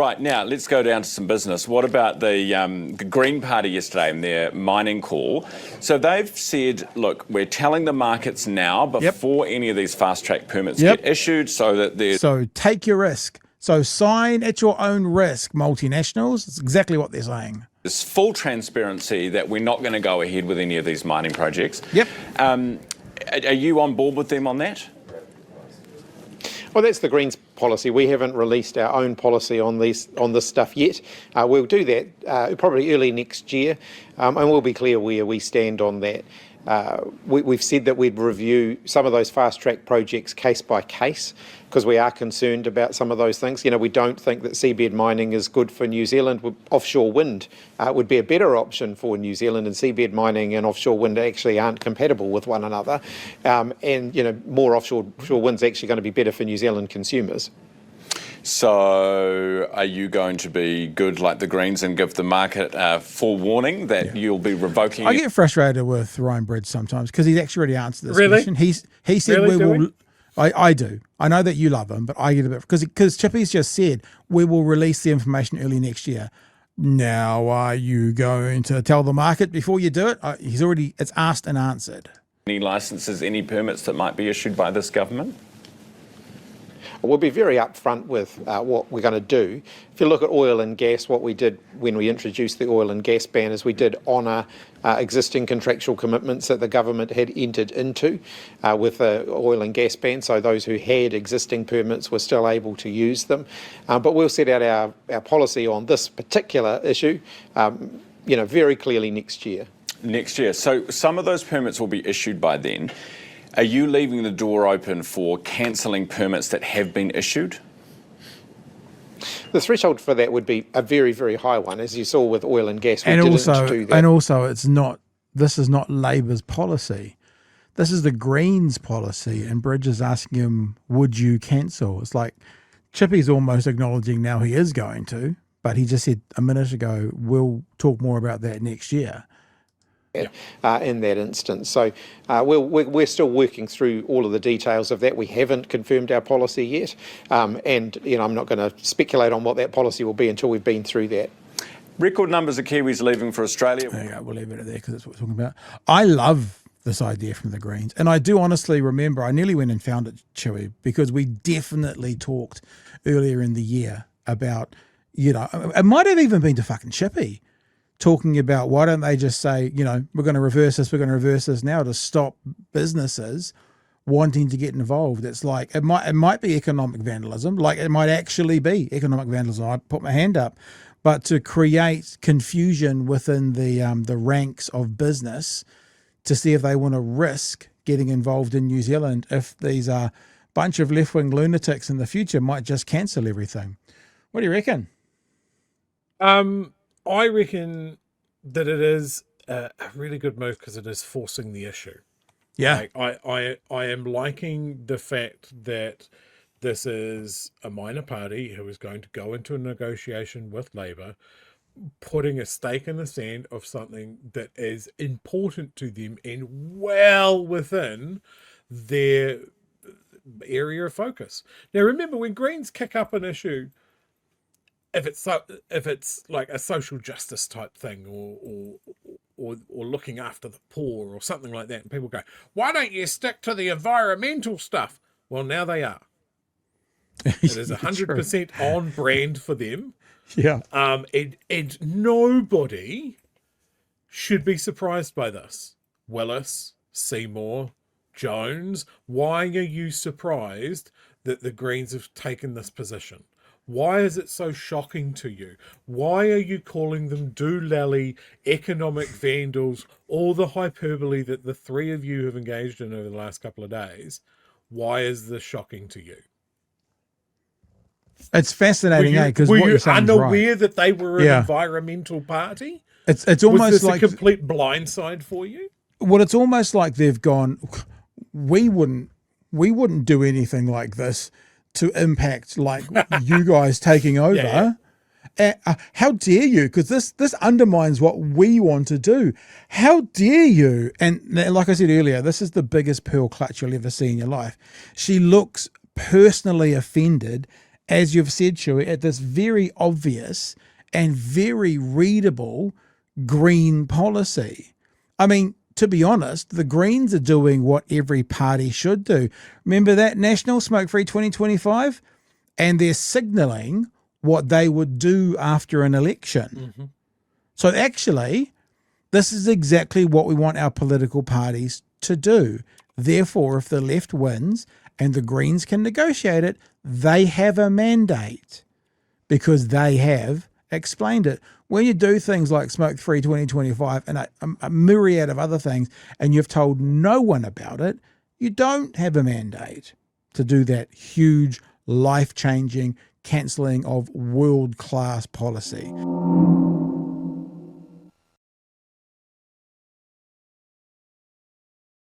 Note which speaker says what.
Speaker 1: Right, now let's go down to some business. What about the Green Party yesterday and their mining call? So they've said, look, we're telling the markets now before any of these fast-track permits get issued so that there's...
Speaker 2: So take your risk. So sign at your own risk, multinationals. That's exactly what they're saying.
Speaker 1: There's full transparency that we're not going to go ahead with any of these mining projects.
Speaker 2: Yep.
Speaker 1: Are you on board with them on that?
Speaker 3: Well, that's the Greens policy. We haven't released our own policy on this stuff yet. We'll do that probably early next year, and we'll be clear where we stand on that. We've said that we'd review some of those fast-track projects case by case because we are concerned about some of those things. We don't think that seabed mining is good for New Zealand. Offshore wind would be a better option for New Zealand, and seabed mining and offshore wind actually aren't compatible with one another. And more offshore wind's actually going to be better for New Zealand consumers.
Speaker 1: So are you going to be good like the Greens and give the market forewarning that you'll be revoking...
Speaker 2: I get frustrated with Ryan Bridge sometimes because he's actually already answered this question. He said
Speaker 4: really,
Speaker 2: we will... I do. I know that you love him, but I get a bit... Because Chippy's just said we will release the information early next year. Now, are you going to tell the market before you do it? It's asked and answered.
Speaker 1: Any licences, any permits that might be issued by this government?
Speaker 3: We'll be very upfront with what we're going to do. If you look at oil and gas, what we did when we introduced the oil and gas ban is we did honour existing contractual commitments that the government had entered into with the oil and gas ban, so those who had existing permits were still able to use them. But we'll set out our policy on this particular issue very clearly next year.
Speaker 1: Next year. So some of those permits will be issued by then. Are you leaving the door open for cancelling permits that have been issued?
Speaker 3: The threshold for that would be a very, very high one, as you saw with oil and gas.
Speaker 2: And also, this is not Labour's policy. This is the Greens' policy, and Bridge is asking him, would you cancel? It's like Chippy's almost acknowledging now he is going to, but he just said a minute ago, we'll talk more about that next year.
Speaker 3: In that instance. So we're still working through all of the details of that. We haven't confirmed our policy yet. And I'm not going to speculate on what that policy will be until we've been through that.
Speaker 1: Record numbers of Kiwis leaving for Australia.
Speaker 2: There you go. We'll leave it there because that's what we're talking about. I love this idea from the Greens. And I do honestly remember, I nearly went and found it, Chewie, because we definitely talked earlier in the year about, it might have even been to fucking Chippy, talking about why don't they just say, we're going to reverse this now to stop businesses wanting to get involved. It's like, it might be economic vandalism, like it might actually be economic vandalism. I put my hand up, but to create confusion within the ranks of business to see if they want to risk getting involved in New Zealand if these bunch of left-wing lunatics in the future might just cancel everything. What do you reckon?
Speaker 4: I reckon that it is a really good move because it is forcing the issue.
Speaker 2: Yeah.
Speaker 4: I am liking the fact that this is a minor party who is going to go into a negotiation with Labour, putting a stake in the sand of something that is important to them and well within their area of focus. Now, remember, when Greens kick up an issue, if it's like a social justice type thing or looking after the poor or something like that, and people go, why don't you stick to the environmental stuff? Well, now they are. It is 100% on brand for them.
Speaker 2: Yeah.
Speaker 4: And nobody should be surprised by this. Willis, Seymour, Jones, why are you surprised that the Greens have taken this position? Why is it so shocking to you? Why are you calling them doolally, economic vandals, all the hyperbole that the three of you have engaged in over the last couple of days? Why is this shocking to you?
Speaker 2: It's fascinating, because
Speaker 4: were
Speaker 2: what
Speaker 4: you
Speaker 2: you're saying
Speaker 4: unaware
Speaker 2: right.
Speaker 4: that they were an environmental party?
Speaker 2: It's almost
Speaker 4: was this
Speaker 2: like
Speaker 4: a complete blindside for you?
Speaker 2: Well, it's almost like they've gone, we wouldn't do anything like this to impact like you guys taking over. How dare you? Because this undermines what we want to do. How dare you? And like I said earlier, this is the biggest pearl clutch you'll ever see in your life. She looks personally offended as you've said, Chewie, at this very obvious and very readable green policy. I mean, to be honest, the Greens are doing what every party should do. Remember that National Smoke-Free 2025? And they're signalling what they would do after an election.
Speaker 4: Mm-hmm.
Speaker 2: So actually, this is exactly what we want our political parties to do. Therefore, if the left wins and the Greens can negotiate it, they have a mandate because they have explained it. When you do things like Smoke-Free 2025 and a myriad of other things, and you've told no one about it, you don't have a mandate to do that huge, life-changing cancelling of world-class policy.